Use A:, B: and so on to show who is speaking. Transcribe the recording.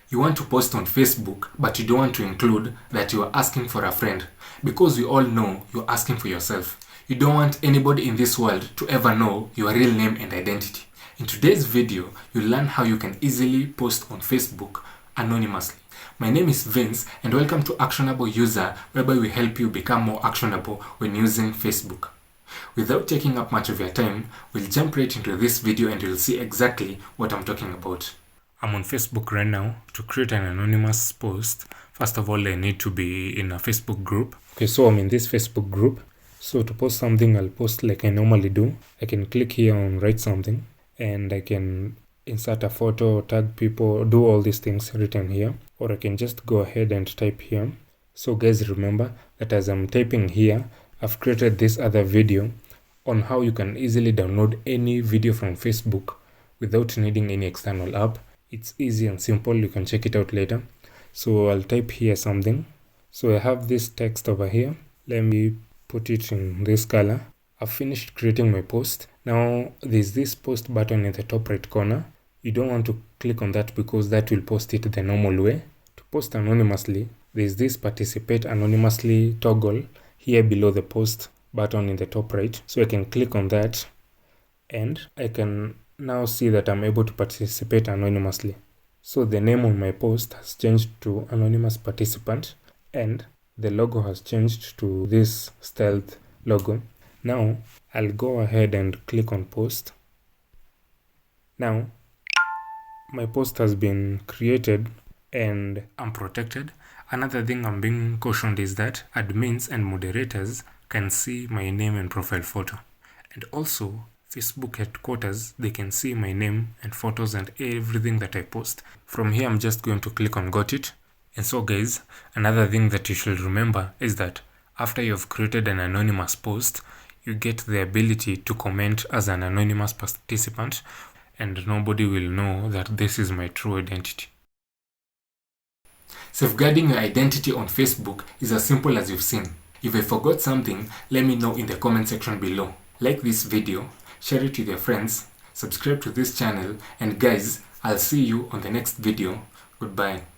A: You want to post on Facebook, but you don't want to include that you are asking for a friend, because we all know you're asking for yourself. You don't want anybody in this world to ever know your real name and identity. In today's video, you'll learn how you can easily post on Facebook anonymously. My name is Vince and welcome to Actionable User, whereby we help you become more actionable when using Facebook. Without taking up much of your time, we'll jump right into this video and you'll see exactly what I'm talking about. I'm on Facebook right now. To create an anonymous post, first of all, I need to be in a Facebook group. Okay, so I'm in this Facebook group. So to post something, I'll post like I normally do. I can click here on write something and I can insert a photo, tag people, do all these things written here. Or I can just go ahead and type here. So guys, remember that as I'm typing here, I've created this other video on how you can easily download any video from Facebook without needing any external app. It's easy and simple. You can check it out later. So I'll type here something. So I have this text over here. Let me put it in this color. I've finished creating my post. Now there's this post button in the top right corner. You don't want to click on that because that will post it the normal way. To post anonymously, there's this participate anonymously toggle here below the post button in the top right. So I can click on that and I can now see that I'm able to participate anonymously. So the name on my post has changed to anonymous participant and the logo has changed to this stealth logo. Now I'll go ahead and click on post. Now my post has been created and I'm protected. Another thing I'm being cautioned is that admins and moderators can see my name and profile photo. And also Facebook headquarters, they can see my name and photos and everything that I post. From here, I'm just going to click on got it. And so guys, another thing that you should remember is that after you've created an anonymous post, you get the ability to comment as an anonymous participant and nobody will know that this is my true identity. Safeguarding your identity on Facebook is as simple as you've seen. If I forgot something, let me know in the comment section below. Like this video, share it with your friends, subscribe to this channel, and guys, I'll see you on the next video. Goodbye.